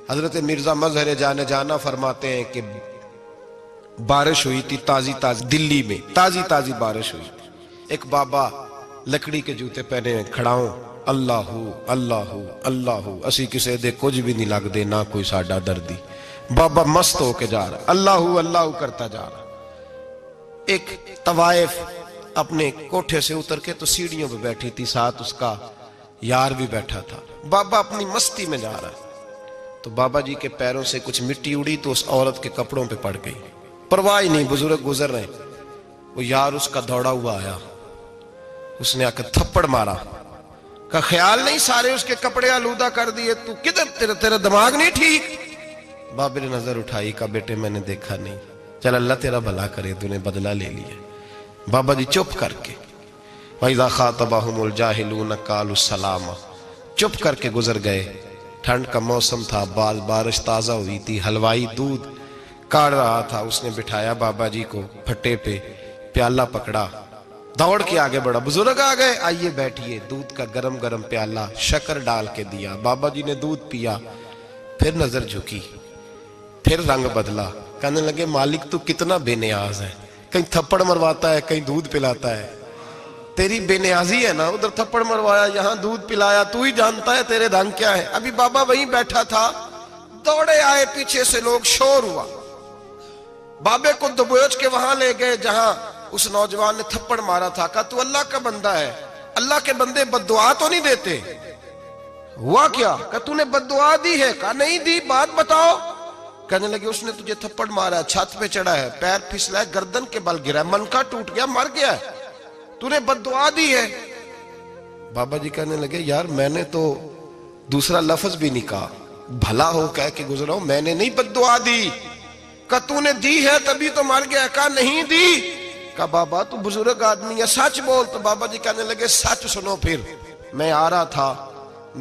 حضرت مرزا مظہر جانے جانا فرماتے ہیں کہ بارش ہوئی تھی تازی تازی دلی میں، تازی تازی بارش ہوئی تھی. ایک بابا لکڑی کے جوتے پہنے کھڑا ہوں، اللہ اللہ اللہ اسی کسے دے کچھ بھی نہیں لگ دے، نہ کوئی ساڈا دردی. بابا مست ہو کے جا رہا، اللہ اللہ کرتا جا رہا. ایک طوائف اپنے کوٹھے سے اتر کے تو سیڑھیوں پہ بیٹھی تھی، ساتھ اس کا یار بھی بیٹھا تھا. بابا اپنی مستی میں جا رہا تو بابا جی کے پیروں سے کچھ مٹی اڑی تو اس عورت کے کپڑوں پہ پڑ گئی. پرواہ ہی نہیں، بزرگ گزر رہے. وہ یار اس کا دوڑا ہوا آیا، اس نے آ کے تھپڑ مارا. کا خیال نہیں سارے اس کے کپڑے آلودہ کر دیے، تو کدھر تیرا دماغ نہیں ٹھیک؟ بابے نے نظر اٹھائی، کہا بیٹے میں نے دیکھا نہیں، چل اللہ تیرا بھلا کرے، تو نے بدلہ لے لیا. بابا جی چپ کر کے وَإِذَا خَاطَبَهُمُ الْجَاهِلُونَ قَالُوا السَّلَامَ چپ کر کے گزر گئے. ٹھنڈ کا موسم تھا، بارش تازہ ہوئی تھی، حلوائی دودھ کاڑ رہا تھا. اس نے بٹھایا بابا جی کو پھٹے پہ، پیالہ پکڑا، دوڑ کے آگے بڑھا. بزرگ آ گئے، آئیے بیٹھیے. دودھ کا گرم گرم پیالہ شکر ڈال کے دیا. بابا جی نے دودھ پیا، پھر نظر جھکی، پھر رنگ بدلا. کہنے لگے مالک تو کتنا بے نیاز ہے، کہیں تھپڑ مرواتا ہے، کہیں دودھ پلاتا ہے. تیری بے نیازی ہے نا، ادھر تھپڑ مروایا، یہاں دودھ پلایا، تو ہی جانتا ہے تیرے رنگ کیا ہے. ابھی بابا وہیں بیٹھا تھا، دوڑے آئے پیچھے سے لوگ، شور ہوا. بابے کو دبوچ کے وہاں لے گئے جہاں اس نوجوان نے تھپڑ مارا تھا. کہا تو اللہ کا بندہ ہے، اللہ کے بندے بد دعا تو نہیں دیتے. ہوا کیا؟ کہا تو نے بد دعا دی ہے؟ کہا نہیں دی، بات بتاؤ. کہنے لگے اس نے تجھے تھپڑ مارا ہے، چھت پہ چڑھا ہے، پیر پھسلا ہے، گردن کے بل گرا ہے، منکا ٹوٹ گیا، مر گیا ہے، تو نے بد دعا دی ہے. بابا جی کہنے لگے یار میں نے تو دوسرا لفظ بھی نہیں کہا، بھلا ہو کہہ کے گزرا ہوں، میں نے نہیں بد دعا دی. کہا تو نے دی ہے تبھی تو مر گیا. کہا نہیں دی. کہا بابا تو بزرگ آدمی ہے، سچ بول. تو بابا جی کہنے لگے سچ سنو. پھر میں آ رہا تھا،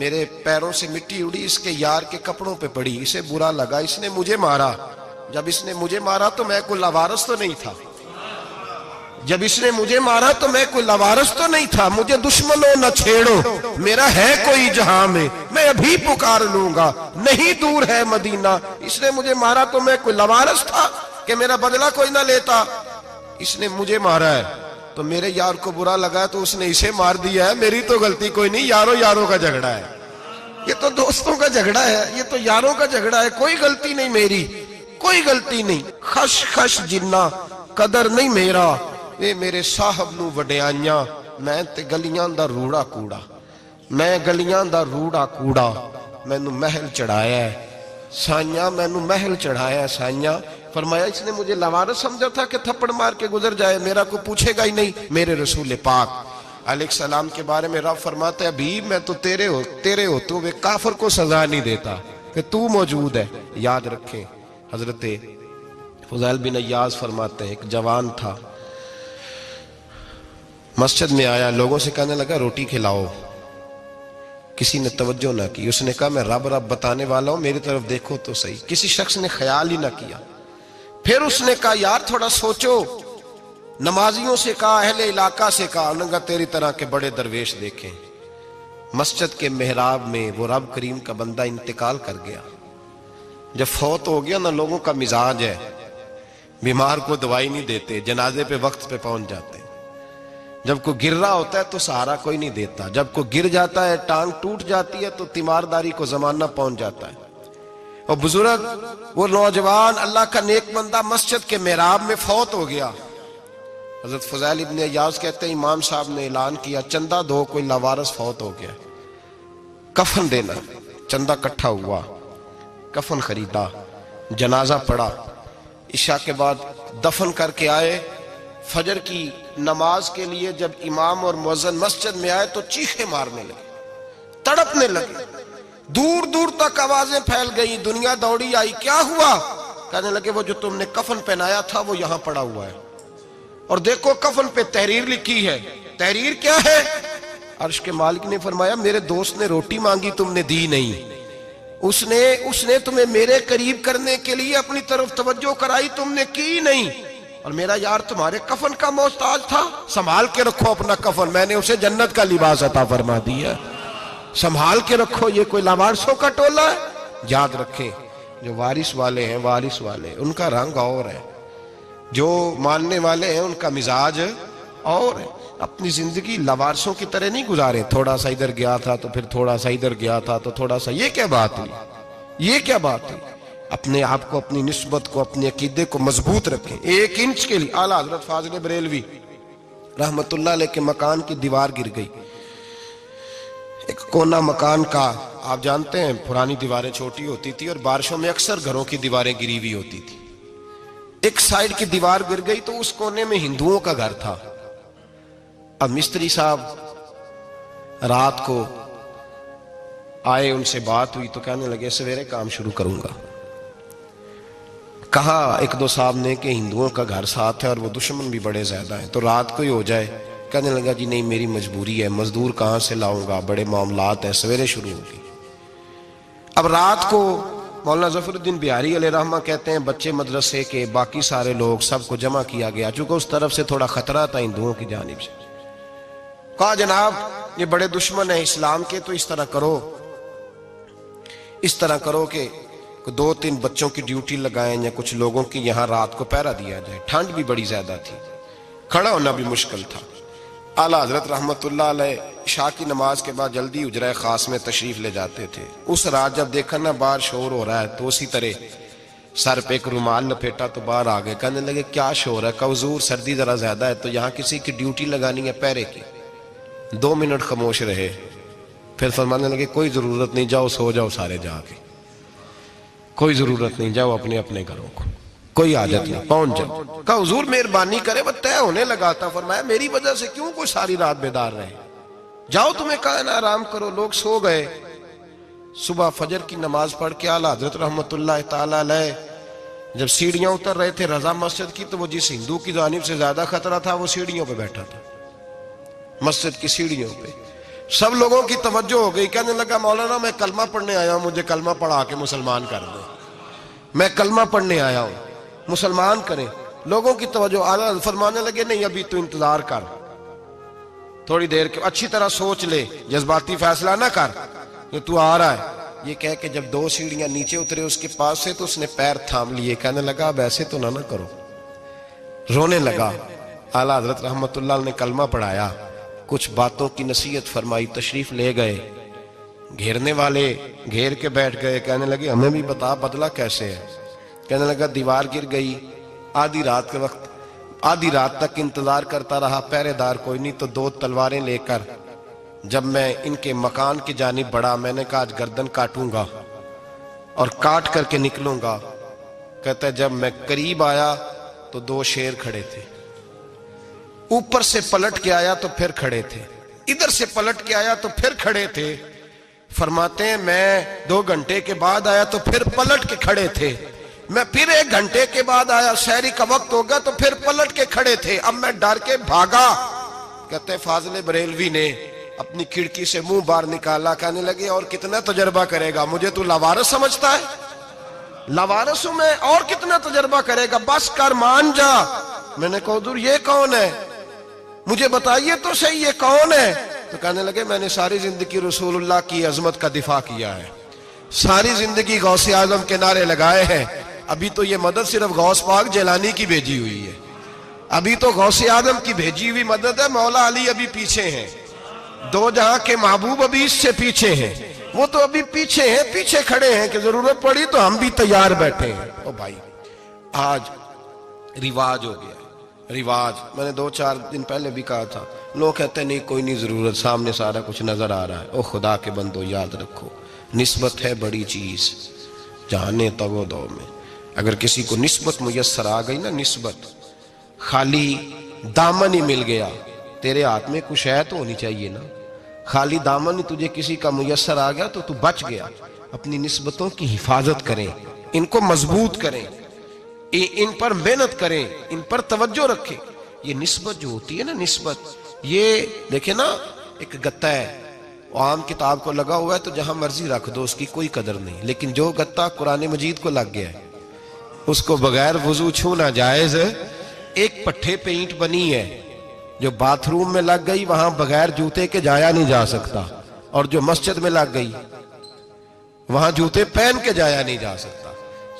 میرے پیروں سے مٹی اڑی، اس کے یار کے کپڑوں پہ پڑی، اسے برا لگا، اس نے مجھے مارا. جب اس نے مجھے مارا تو میں کوئی لاوارث تو نہیں تھا، جب اس نے مجھے مارا تو میں کوئی لاوارث تو نہیں تھا. مجھے دشمنوں نہ چھیڑو، میرا ہے کوئی جہاں میں ابھی پکار لوں گا، نہیں دور ہے مدینہ. اس نے مجھے مارا تو میں کوئی لاوارث تھا کہ میرا بدلہ کوئی نہ لیتا. اس نے مجھے مارا ہے تو میرے یار کو برا لگا تو اس نے اسے مار دیا ہے، میری تو غلطی کوئی نہیں. یاروں کا جھگڑا ہے، یہ تو دوستوں کا جھگڑا ہے، یہ تو یاروں کا جھگڑا ہے، کوئی غلطی نہیں میری، کوئی غلطی نہیں. خش خش جنہ قدر نہیں میرا، اے میرے صاحب نو وڈیاں، میں تے گلیاں دا روڑا کوڑا، میں گلیاں دا روڑا کوڑا. میں نو محل چڑھایا ہے سائیاں، میں نو محل چڑھایا ہے سائیاں. فرمایا اس نے مجھے لوارث سمجھا تھا کہ تھپڑ مار کے گزر جائے، میرا کو پوچھے گا ہی نہیں. میرے رسول پاک علیہ السلام کے بارے میں رب فرماتا ہے ابھی میں تو تیرے ہوتے ہوئے کافر کو سزا نہیں دیتا کہ تو موجود ہے. یاد رکھیں حضرت فضیل بن عیاض فرماتے ہیں ایک جوان تھا، مسجد میں آیا، لوگوں سے کہنے لگا روٹی کھلاؤ. کسی نے توجہ نہ کی. اس نے کہا میں رب بتانے والا ہوں، میری طرف دیکھو تو صحیح. کسی شخص نے خیال ہی نہ کیا. پھر اس نے کہا یار تھوڑا سوچو. نمازیوں سے کہا، اہل علاقہ سے کہا، انہوں نے کہا تیری طرح کے بڑے درویش دیکھیں. مسجد کے محراب میں وہ رب کریم کا بندہ انتقال کر گیا. جب فوت ہو گیا نا، لوگوں کا مزاج ہے بیمار کو دوائی نہیں دیتے، جنازے پہ وقت پہ پہنچ جاتے. جب کوئی گر رہا ہوتا ہے تو سہارا کوئی نہیں دیتا، جب کوئی گر جاتا ہے، ٹانگ ٹوٹ جاتی ہے تو تیمارداری کو زمانہ پہنچ جاتا ہے. اور بزرگ وہ نوجوان اللہ کا نیک بندہ مسجد کے محراب میں فوت ہو گیا. حضرت فضیل ابن عیاض کہتے ہیں امام صاحب نے اعلان کیا چندہ دو، کوئی لاوارث فوت ہو گیا، کفن دینا. چندہ کٹھا ہوا، کفن خریدا، جنازہ پڑا. عشاء کے بعد دفن کر کے آئے. فجر کی نماز کے لیے جب امام اور مؤذن مسجد میں آئے تو چیخیں مارنے لگے، تڑپنے لگے. دور دور تک آوازیں پھیل گئی، دنیا دوڑی آئی. کیا ہوا؟ کہنے لگے وہ جو تم نے کفن پہنایا تھا وہ یہاں پڑا ہوا ہے، اور دیکھو کفن پہ تحریر لکھی ہے. تحریر کیا ہے؟ عرش کے مالک نے فرمایا میرے دوست نے روٹی مانگی تم نے دی نہیں، اس نے تمہیں میرے قریب کرنے کے لیے اپنی طرف توجہ کرائی، تم نے کی نہیں. اور میرا یار تمہارے کفن کا محتاج تھا، سنبھال کے رکھو اپنا کفن، میں نے اسے جنت کا لباس عطا فرما دیا، سنبھال کے رکھو. یہ کوئی لاوارثوں کا ٹولہ ہے؟ یاد رکھیں جو وارث والے ہیں، وارث والے ان کا رنگ اور ہے، جو ماننے والے ہیں ان کا مزاج اور ہے۔ اپنی زندگی لوارثوں کی طرح نہیں گزارے، تھوڑا سا ادھر گیا تھا تو پھر تھوڑا سا ادھر گیا تھا تو تھوڑا سا، یہ کیا بات ہوئی، یہ کیا بات ہوئی؟ اپنے آپ کو، اپنی نسبت کو، اپنے عقیدے کو مضبوط رکھیں۔ 1 انچ کے لیے اعلیٰ حضرت فاضل بریلوی رحمت اللہ علیہ کے مکان کی دیوار گر گئی، ایک کونا مکان کا، آپ جانتے ہیں پرانی دیواریں چھوٹی ہوتی تھی اور بارشوں میں اکثر گھروں کی دیواریں گری ہوئی ہوتی تھی، ایک سائیڈ کی دیوار گر گئی تو اس کونے میں ہندوؤں کا گھر تھا۔ اب مستری صاحب رات کو آئے، ان سے بات ہوئی تو کہنے لگے سویرے کام شروع کروں گا۔ کہا 1-2 صاحب نے کہ ہندوؤں کا گھر ساتھ ہے اور وہ دشمن بھی بڑے زیادہ ہیں، تو رات کو ہی ہو جائے۔ کہنے لگا جی نہیں، میری مجبوری ہے، مزدور کہاں سے لاؤں گا، بڑے معاملات ہیں، سویرے شروع ہوگی۔ اب رات کو مولانا ظفر الدین بہاری علیہ رحمہ کہتے ہیں بچے مدرسے کے، باقی سارے لوگ، سب کو جمع کیا گیا، چونکہ اس طرف سے تھوڑا خطرہ تھا ہندوؤں کی جانب سے۔ کہا جناب یہ بڑے دشمن ہیں اسلام کے، تو اس طرح کرو کہ 2-3 بچوں کی ڈیوٹی لگائیں یا کچھ لوگوں کی یہاں رات کو پہرا دیا جائے۔ ٹھنڈ بھی بڑی زیادہ تھی، کھڑا ہونا بھی مشکل تھا۔ اعلیٰ حضرت رحمت اللہ علیہ عشاء کی نماز کے بعد جلدی حجرہ خاص میں تشریف لے جاتے تھے۔ اس رات جب دیکھا نا باہر شور ہو رہا ہے تو اسی طرح سر پہ ایک رومال لپیٹا تو باہر آ گئے، کہنے لگے کیا شور ہے؟ کہ حضور سردی ذرا زیادہ ہے تو یہاں کسی کی ڈیوٹی لگانی ہے پہرے کی۔ 2 منٹ خاموش رہے، پھر فرمانے لگے کوئی ضرورت نہیں، جاؤ سو جاؤ سارے جا کے، کوئی ضرورت نہیں، جاؤ اپنے اپنے گھروں کو، کوئی حاجت نہیں، پہنچ جاؤ۔ کہا حضور مہربانی کرے، وہ طے ہونے لگا تھا۔ فرمایا میری وجہ سے کیوں کوئی ساری رات بیدار رہے، جاؤ تمہیں کہا نا آرام کرو۔ لوگ سو گئے۔ صبح فجر کی نماز پڑھ کے اعلیٰ حضرت رحمت اللہ تعالی علیہ جب سیڑھیاں اتر رہے تھے رضا مسجد کی، تو وہ جس ہندو کی جانب سے زیادہ خطرہ تھا وہ سیڑھیوں پہ بیٹھا تھا، مسجد کی سیڑھیوں پہ۔ سب لوگوں کی توجہ ہو گئی، کہنے لگا مولانا میں کلمہ پڑھنے آیا ہوں، مجھے کلمہ پڑھا کے مسلمان کر دیں، میں کلمہ پڑھنے آیا ہوں، مسلمان کریں۔ لوگوں کی توجہ، اعلیٰ فرمانے لگے نہیں ابھی تو انتظار کر، تھوڑی دیر کے، اچھی طرح سوچ لے، جذباتی فیصلہ نہ کر، یہ تو آ رہا ہے۔ یہ کہہ کے جب 2 سیڑھیاں نیچے اترے اس کے پاس سے تو اس نے پیر تھام لیے، کہنے لگا اب ایسے تو نہ کرو، رونے لگا۔ اعلیٰ حضرت رحمت اللہ نے کلمہ پڑھایا، کچھ باتوں کی نصیحت فرمائی، تشریف لے گئے۔ گھیرنے والے گھیر کے بیٹھ گئے، کہنے لگے ہمیں بھی بتا بدلہ کیسے ہے۔ کہنے لگا دیوار گر گئی، آدھی رات کے وقت، آدھی رات تک انتظار کرتا رہا، پہرے دار کوئی نہیں، تو 2 تلواریں لے کر جب میں ان کے مکان کی جانب بڑھا، میں نے کہا آج گردن کاٹوں گا اور کاٹ کر کے نکلوں گا۔ کہتا ہے جب میں قریب آیا تو 2 شیر کھڑے تھے، اوپر سے پلٹ کے آیا تو پھر کھڑے تھے، ادھر سے پلٹ کے آیا تو پھر کھڑے تھے۔ فرماتے ہیں میں 2 گھنٹے کے بعد آیا تو پھر پلٹ کے کھڑے تھے، میں پھر 1 گھنٹے کے بعد آیا، سحری کا وقت ہو گیا تو پھر پلٹ کے کھڑے تھے، اب میں ڈر کے بھاگا۔ کہتے ہیں فاضل بریلوی نے اپنی کھڑکی سے منہ باہر نکالا، کہنے لگے اور کتنا تجربہ کرے گا، مجھے تو لاوارث سمجھتا ہے، لاوارث ہوں میں، اور کتنا تجربہ کرے گا، بس کر مان جا۔ میں نے کہا حضور یہ کون ہے، مجھے بتائیے تو صحیح یہ کون ہے۔ تو کہنے لگے میں نے ساری زندگی رسول اللہ کی عظمت کا دفاع کیا ہے، ساری زندگی غوث اعظم کے نعرے لگائے ہیں، ابھی تو یہ مدد صرف غوث پاک جیلانی کی بھیجی ہوئی ہے، ابھی تو غوث اعظم کی بھیجی ہوئی مدد ہے، مولا علی ابھی پیچھے ہیں، 2 جہاں کے محبوب ابھی اس سے پیچھے ہیں، وہ تو ابھی پیچھے ہیں، پیچھے کھڑے ہیں کہ ضرورت پڑی تو ہم بھی تیار بیٹھے ہیں۔ او بھائی آج رواج ہو گیا، رواج، میں نے 2-4 دن پہلے بھی کہا تھا، لوگ کہتے ہیں نہیں کوئی نہیں ضرورت، سامنے سارا کچھ نظر آ رہا ہے۔ او خدا کے بندو یاد رکھو، نسبت ہے بڑی چیز، جانے تو دو میں، اگر کسی کو نسبت میسر آ گئی نا، نسبت، خالی دامن ہی مل گیا، تیرے ہاتھ میں کچھ ہے تو ہونی چاہیے نا، خالی دامن ہی تجھے کسی کا میسر آ گیا تو بچ گیا۔ اپنی نسبتوں کی حفاظت کریں، ان کو مضبوط کریں، ان پر محنت کریں، ان پر توجہ رکھیں۔ یہ نسبت جو ہوتی ہے نا، نسبت، یہ دیکھیں نا ایک گتا ہے، عام کتاب کو لگا ہوا ہے تو جہاں مرضی رکھ دو، اس کی کوئی قدر نہیں، لیکن جو گتا قرآن مجید کو لگ گیا ہے اس کو بغیر وضو چھونا جائز ہے۔ ایک پٹھے پہ اینٹ بنی ہے، جو باتھ روم میں لگ گئی وہاں بغیر جوتے کے جایا نہیں جا سکتا، اور جو مسجد میں لگ گئی وہاں جوتے پہن کے جایا نہیں جا سکتا.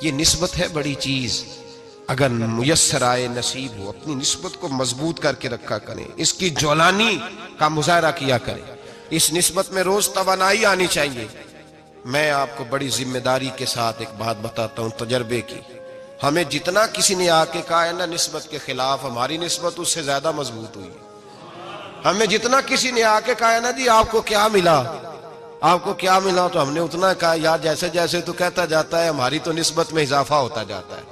یہ نسبت ہے بڑی چیز. اگر میسر آئے نصیب ہو اپنی نسبت کو مضبوط کر کے رکھا کریں, اس کی جولانی کا مظاہرہ کیا کریں. اس نسبت میں روز توانائی آنی چاہیے. میں آپ کو بڑی ذمہ داری کے ساتھ ایک بات بتاتا ہوں تجربے کی. ہمیں جتنا کسی نے آ کے کہا ہے نا نسبت کے خلاف, ہماری نسبت اس سے زیادہ مضبوط ہوئی. ہمیں جتنا کسی نے آ کے کہا ہے نا جی آپ کو کیا ملا, آپ کو کیا ملا, تو ہم نے اتنا کہا یار جیسے جیسے تو کہتا جاتا ہے ہماری تو نسبت میں اضافہ ہوتا جاتا ہے,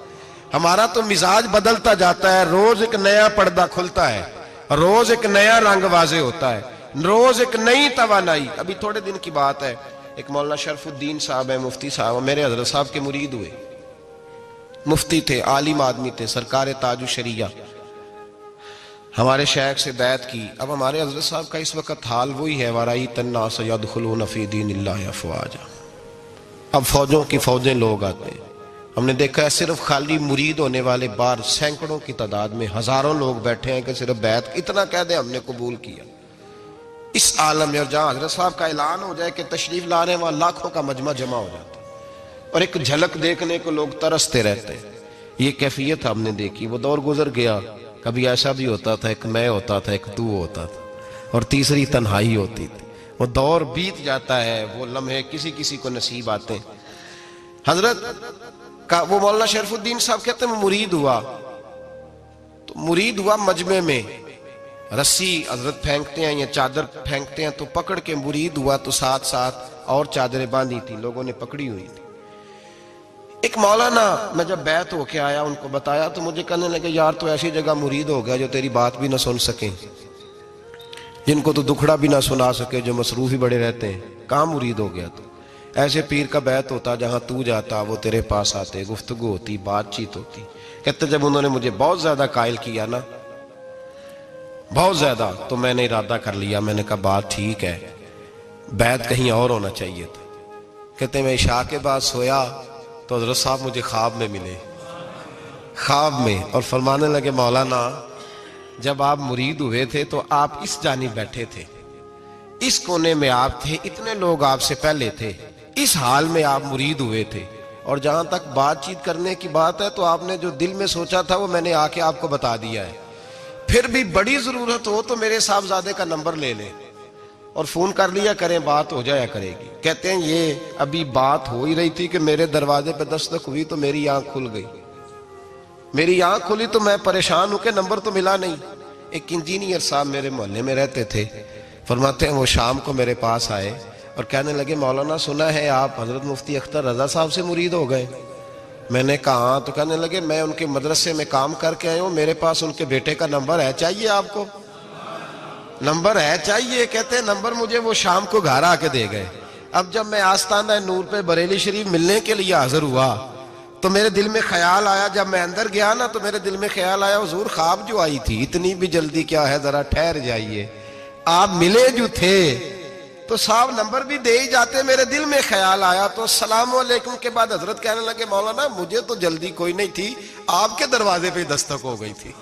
ہمارا تو مزاج بدلتا جاتا ہے. روز ایک نیا پردہ کھلتا ہے, روز ایک نیا رنگ واضح ہوتا ہے, روز ایک نئی توانائی. ابھی تھوڑے دن کی بات ہے, ایک مولانا شرف الدین صاحب ہے, مفتی صاحب, میرے حضرت صاحب کے مرید ہوئے. مفتی تھے, عالم آدمی تھے, سرکار تاج الشریعہ, ہمارے شیخ سے بیعت کی. اب ہمارے حضرت صاحب کا اس وقت حال وہی ہے وَرَأَيْتَ النَّاسَ يَدْخُلُونَ فِي دِينِ اللَّهِ أَفْوَاجًا. اب فوجوں کی فوجیں لوگ آتے ہیں. ہم نے دیکھا ہے صرف خالی مرید ہونے والے بار سینکڑوں کی تعداد میں ہزاروں لوگ بیٹھے ہیں کہ صرف بیعت اتنا کہہ دیں ہم نے قبول کیا. اس عالم میں اور جہاں حضرت صاحب کا اعلان ہو جائے کہ تشریف لا رہے ہیں وہاں لاکھوں کا مجمع جمع ہو جاتا ہے اور ایک جھلک دیکھنے کو لوگ ترستے رہتے ہیں. یہ کیفیت ہم نے دیکھی. وہ دور گزر گیا. کبھی ایسا بھی ہوتا تھا ایک میں ہوتا تھا, ایک تو ہوتا تھا, اور تیسری تنہائی ہوتی تھی. وہ دور بیت جاتا ہے, وہ لمحے کسی کسی کو نصیب آتے ہیں. حضرت کا وہ مولانا شرف الدین صاحب کہتے ہیں مرید ہوا, تو مرید ہوا مجمع میں, رسی حضرت پھینکتے ہیں یا چادر پھینکتے ہیں تو پکڑ کے مرید ہوا, تو ساتھ ساتھ اور چادریں باندھی تھی, لوگوں نے پکڑی ہوئی تھی. ایک مولانا, میں جب بیعت ہو کے آیا ان کو بتایا تو مجھے کہنے لگے یار تو ایسی جگہ مرید ہو گیا جو تیری بات بھی نہ سن سکیں, جن کو تو دکھڑا بھی نہ سنا سکے, جو مصروف ہی بڑے رہتے ہیں, کہاں مرید ہو گیا تو. ایسے پیر کا بیعت ہوتا جہاں تو جاتا وہ تیرے پاس آتے, گفتگو ہوتی, بات چیت ہوتی. کہتے جب انہوں نے مجھے بہت زیادہ قائل کیا نا, بہت زیادہ, تو میں نے ارادہ کر لیا. میں نے کہا بات ٹھیک ہے, بیعت کہیں اور ہونا چاہیے تھا. کہتے میں عشاء کے بعد سویا تو حضرت صاحب مجھے خواب میں ملے, خواب میں, اور فرمانے لگے مولانا جب آپ مرید ہوئے تھے تو آپ اس جانب بیٹھے تھے, اس کونے میں آپ تھے, اتنے لوگ آپ سے پہلے تھے, اس حال میں آپ مرید ہوئے تھے, اور جہاں تک بات چیت کرنے کی بات ہے تو آپ نے جو دل میں سوچا تھا وہ میں نے آ کے آپ کو بتا دیا ہے. پھر بھی بڑی ضرورت ہو تو میرے صاحبزادے کا نمبر لے لیں اور فون کر لیا کریں, بات ہو جایا کرے گی. کہتے ہیں یہ ابھی بات ہو ہی رہی تھی کہ میرے دروازے پہ دستک ہوئی تو میری آنکھ کھل گئی. میری آنکھ کھلی تو میں پریشان ہوں کہ نمبر تو ملا نہیں. ایک انجینئر صاحب میرے محلے میں رہتے تھے, فرماتے ہیں وہ شام کو میرے پاس آئے اور کہنے لگے مولانا سنا ہے آپ حضرت مفتی اختر رضا صاحب سے مرید ہو گئے. میں نے کہا ہاں. تو کہنے لگے میں ان کے مدرسے میں کام کر کے آئے ہوں, میرے پاس ان کے بیٹے کا نمبر ہے, چاہیے آپ کو؟ نمبر ہے چاہیے. کہتے ہیں نمبر مجھے وہ شام کو گھر آ کے دے گئے. اب جب میں آستانہ نور پہ بریلی شریف ملنے کے لیے حاضر ہوا تو میرے دل میں خیال آیا, جب میں اندر گیا نا تو میرے دل میں خیال آیا حضور خواب جو آئی تھی اتنی بھی جلدی کیا ہے, ذرا ٹھہر جائیے, آپ ملے جو تھے تو صاحب نمبر بھی دے ہی جاتے. میرے دل میں خیال آیا تو السلام علیکم کے بعد حضرت کہنے لگے مولانا مجھے تو جلدی کوئی نہیں تھی, آپ کے دروازے پہ دستک ہو گئی تھی,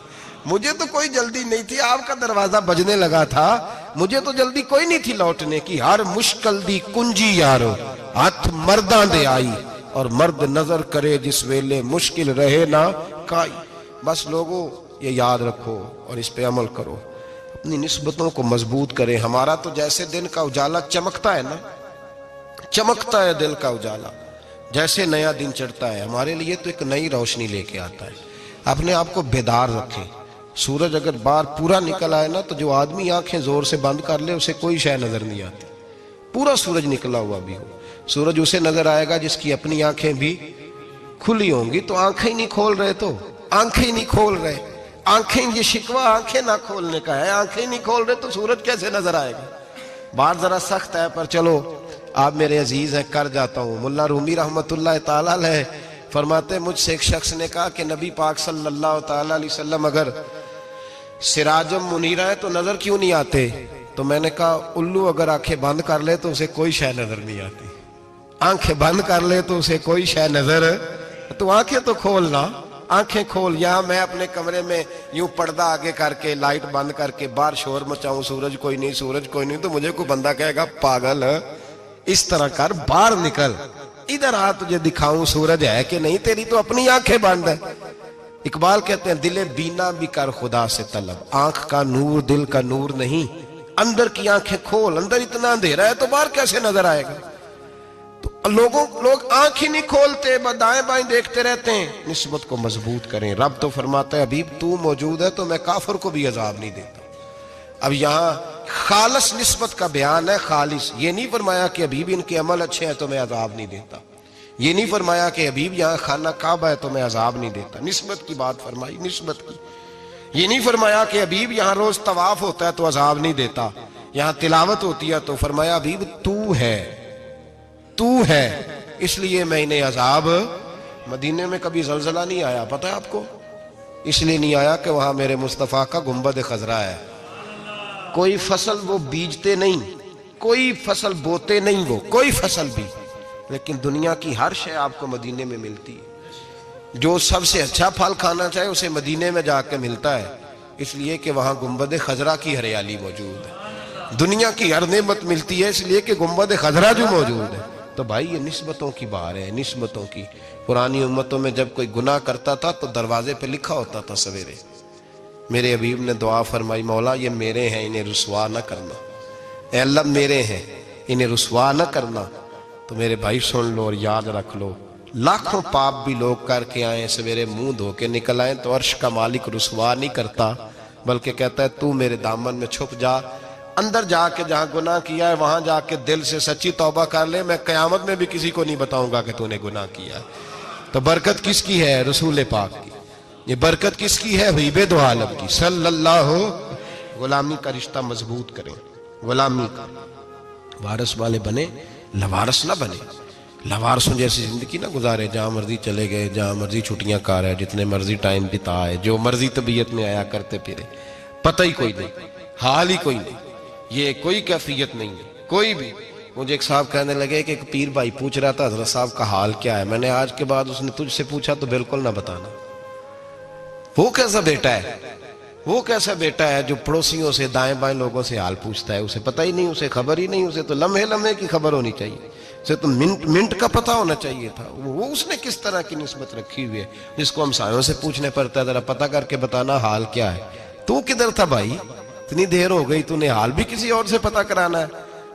مجھے تو کوئی جلدی نہیں تھی, آپ کا دروازہ بجنے لگا تھا, مجھے تو جلدی کوئی نہیں تھی لوٹنے کی. ہر مشکل دی کنجی یارو ہاتھ مرداں دے آئی, اور مرد نظر کرے جس ویلے مشکل رہے نہ کائی. بس لوگوں یہ یاد رکھو اور اس پہ عمل کرو, اپنی نسبتوں کو مضبوط کریں. ہمارا تو جیسے دن کا اجالا چمکتا ہے نا, چمکتا ہے دل کا اجالا, جیسے نیا دن چڑھتا ہے ہمارے لیے تو ایک نئی روشنی لے کے آتا ہے. اپنے آپ کو بیدار رکھیں. سورج اگر باہر پورا نکل آئے نا تو جو آدمی آنکھیں زور سے بند کر لے اسے کوئی شے نظر نہیں آتی. پورا سورج نکلا ہوا بھی ہو, سورج اسے نظر آئے گا جس کی اپنی آنکھیں بھی کھلی ہوں گی. تو آنکھیں نہیں کھول رہے, تو آنکھیں نہیں کھول رہے, آنکھیں, یہ شکوہ آنکھیں نہ کھولنے کا ہے, آنکھیں نہیں کھول رہے تو سورج کیسے نظر آئے گا. بات ذرا سخت ہے پر چلو آپ میرے عزیز ہیں کر جاتا ہوں. ملا رومی رحمت اللہ تعالیٰ علیہ فرماتے مجھ سے ایک شخص نے کہا کہ نبی پاک صلی اللہ تعالیٰ علیہ وسلم اگر سراجم منیرہ ہے تو نظر کیوں نہیں آتے؟ تو میں نے کہا الو اگر آنکھیں بند کر لے تو اسے کوئی شے نظر نہیں آتی. آنکھیں بند کر لے تو اسے کوئی شے نظر, تو آنکھیں تو کھولنا, آنکھیں کھول. یہاں میں اپنے کمرے میں یوں پردہ آگے کر کے لائٹ بند کر کے باہر شور مچاؤں, سورج کوئی نہیں, سورج کوئی نہیں, تو مجھے کوئی بندہ کہے گا پاگل, اس طرح کر, باہر نکل, ادھر آ تجھے دکھاؤں سورج ہے کہ نہیں، تیری تو اپنی آنکھیں بند ہے۔ اقبال کہتے ہیں دل بینا بھی کر خدا سے طلب، آنکھ کا نور دل کا نور نہیں، اندر کی آنکھیں کھول، اندر اتنا اندھیرا ہے تو باہر کیسے نظر آئے گا؟ تو لوگ آنکھ ہی نہیں کھولتے، دائیں بائیں دیکھتے رہتے ہیں۔ نسبت کو مضبوط کریں۔ رب تو فرماتا ہے حبیب تو موجود ہے تو میں کافر کو بھی عذاب نہیں دیتا۔ اب یہاں خالص نسبت کا بیان ہے، خالص، یہ نہیں فرمایا کہ حبیب ان کے عمل اچھے ہیں تو میں عذاب نہیں دیتا، یہ نہیں فرمایا کہ حبیب یہاں خانہ کعبہ ہے تو میں عذاب نہیں دیتا، نسبت کی بات فرمائی، نسبت کی۔ یہ نہیں فرمایا کہ حبیب یہاں روز طواف ہوتا ہے تو عذاب نہیں دیتا، یہاں تلاوت ہوتی ہے تو فرمایا حبیب تو ہے اس لیے میں انہیں عذاب۔ مدینے میں کبھی زلزلہ نہیں آیا، پتہ ہے آپ کو؟ اس لیے نہیں آیا کہ وہاں میرے مصطفیٰ کا گنبد خضرا ہے۔ کوئی فصل وہ بیجتے نہیں، کوئی فصل بوتے نہیں، وہ کوئی فصل بھی، لیکن دنیا کی ہر شے آپ کو مدینے میں ملتی ہے۔ جو سب سے اچھا پھل کھانا چاہے اسے مدینے میں جا کے ملتا ہے، اس لیے کہ وہاں گنبد خضرا کی ہریالی موجود ہے۔ دنیا کی ہر نعمت ملتی ہے اس لیے کہ گنبد خضرا جو موجود ہے۔ تو بھائی یہ نسبتوں کی بار ہے، نسبتوں کی۔ پرانی امتوں میں جب کوئی گناہ کرتا تھا تو دروازے پہ لکھا ہوتا تھا سویرے، میرے حبیب نے دعا فرمائی مولا یہ میرے ہیں انہیں رسوا نہ کرنا، اے اللہ میرے ہیں انہیں رسوا نہ کرنا۔ تو میرے بھائی سن لو اور یاد رکھ لو، لاکھوں پاپ بھی لوگ کر کے آئیں، سویرے منہ دھو کے نکل آئیں تو عرش کا مالک رسوا نہیں کرتا، بلکہ کہتا ہے تو میرے دامن میں چھپ جا، اندر جا کے جہاں گناہ کیا ہے وہاں جا کے دل سے سچی توبہ کر لے، میں قیامت میں بھی کسی کو نہیں بتاؤں گا کہ تو نے گناہ کیا ہے۔ تو برکت کس کی ہے؟ رسول پاک کی۔ یہ برکت کس کی ہے؟ حبیب دو عالم کی صلی اللہ۔ غلامی کا رشتہ مضبوط کریں، غلامی کا، وارث والے بنے، لوارث نہ بنے۔ لوارثوں جیسی زندگی نہ گزارے، جہاں مرضی چلے گئے، جہاں مرضی چھٹیاں کار ہے، جتنے مرضی ٹائم بتائے، جو مرضی طبیعت میں آیا کرتے پھرے، پتہ ہی کوئی نہیں، حال ہی کوئی نہیں، یہ کوئی کیفیت نہیں ہے کوئی بھی۔ مجھے ایک صاحب کہنے لگے کہ ایک پیر بھائی پوچھ رہا تھا حضرت صاحب کا حال کیا ہے، میں نے آج کے بعد اس نے تجھ سے پوچھا تو بالکل نہ بتانا۔ وہ کیسا بیٹا ہے، وہ کیسا بیٹا ہے جو پڑوسیوں سے دائیں بائیں لوگوں سے حال پوچھتا ہے، اسے پتہ ہی نہیں، اسے خبر ہی نہیں، اسے تو لمحے لمحے کی خبر ہونی چاہیے، اسے تو منٹ منٹ کا پتہ ہونا چاہیے تھا۔ وہ اس نے کس طرح کی نسبت رکھی ہوئی ہے جس کو ہم سایوں سے پوچھنے پڑتا ہے ذرا پتہ کر کے بتانا حال کیا ہے۔ تو کدھر تھا بھائی، اتنی دیر ہو گئی، تو نے حال بھی کسی اور سے پتہ کرانا ہے۔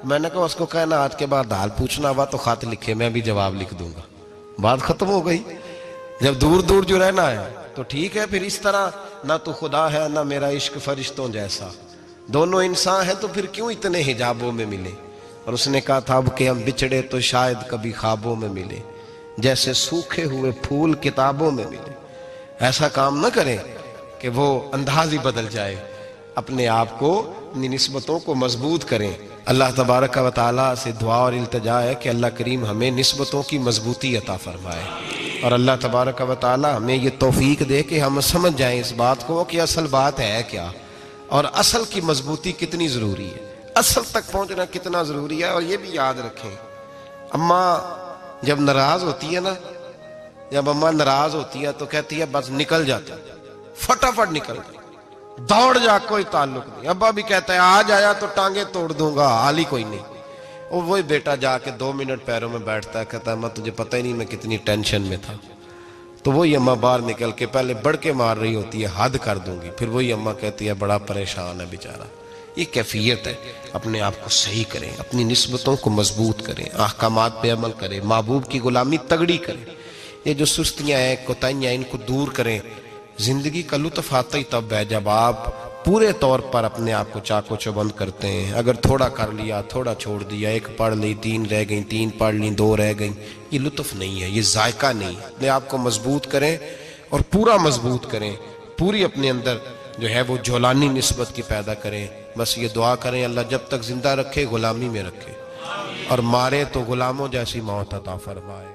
میں نے کہا اس کو کہنا آج کے بعد حال پوچھنا ہوا تو خط لکھے، میں بھی جواب لکھ دوں گا، بات ختم ہو گئی۔ جب دور دور جو رہنا ہے تو ٹھیک ہے، پھر اس طرح نہ تو خدا ہے نہ میرا عشق فرشتوں جیسا، دونوں انسان ہیں تو پھر کیوں اتنے حجابوں میں ملے؟ اور اس نے کہا تھا اب کہ ہم بچھڑے تو شاید کبھی خوابوں میں ملے، جیسے سوکھے ہوئے پھول کتابوں میں ملے۔ ایسا کام نہ کریں کہ وہ انداز ہی بدل جائے، اپنے آپ کو، اپنی نسبتوں کو مضبوط کریں۔ اللہ تبارک و تعالیٰ سے دعا اور التجا ہے کہ اللہ کریم ہمیں نسبتوں کی مضبوطی عطا فرمائے، اور اللہ تبارک و تعالیٰ ہمیں یہ توفیق دے کہ ہم سمجھ جائیں اس بات کو کہ اصل بات ہے کیا، اور اصل کی مضبوطی کتنی ضروری ہے، اصل تک پہنچنا کتنا ضروری ہے۔ اور یہ بھی یاد رکھیں، اماں جب ناراض ہوتی ہے نا، جب اماں ناراض ہوتی ہے تو کہتی ہے بس نکل جاتا، فٹافٹ نکل جاتا، دوڑ جا، کوئی تعلق نہیں۔ ابا بھی کہتا ہے آج آیا تو ٹانگیں توڑ دوں گا، حال ہی کوئی نہیں۔ اور وہی بیٹا جا کے 2 منٹ پیروں میں بیٹھتا ہے، کہتا ہے اماں تجھے پتہ ہی نہیں میں کتنی ٹینشن میں تھا۔ تو وہی اماں باہر نکل کے پہلے بڑھ کے مار رہی ہوتی ہے حد کر دوں گی، پھر وہی اماں کہتی ہے بڑا پریشان ہے بیچارہ۔ یہ کیفیت ہے، اپنے آپ کو صحیح کریں، اپنی نسبتوں کو مضبوط کریں، احکامات پہ عمل کریں، محبوب کی غلامی تگڑی کریں۔ یہ جو سستیاں ہیں، کوتاہیاں ہیں، ان کو دور کریں۔ زندگی کا لطف آتا ہی تب ہے جب آپ پورے طور پر اپنے آپ کو چاق و چوبند کرتے ہیں۔ اگر تھوڑا کر لیا، تھوڑا چھوڑ دیا، 1 پڑھ لی، 3 رہ گئیں، 3 پڑھ لیں، 2 رہ گئیں، یہ لطف نہیں ہے، یہ ذائقہ نہیں ہے۔ اپنے آپ کو مضبوط کریں اور پورا مضبوط کریں، پوری اپنے اندر جو ہے وہ جولانی نسبت کی پیدا کریں۔ بس یہ دعا کریں اللہ جب تک زندہ رکھے غلامی میں رکھے، اور مارے تو غلاموں جیسی موت عطا فرمائے۔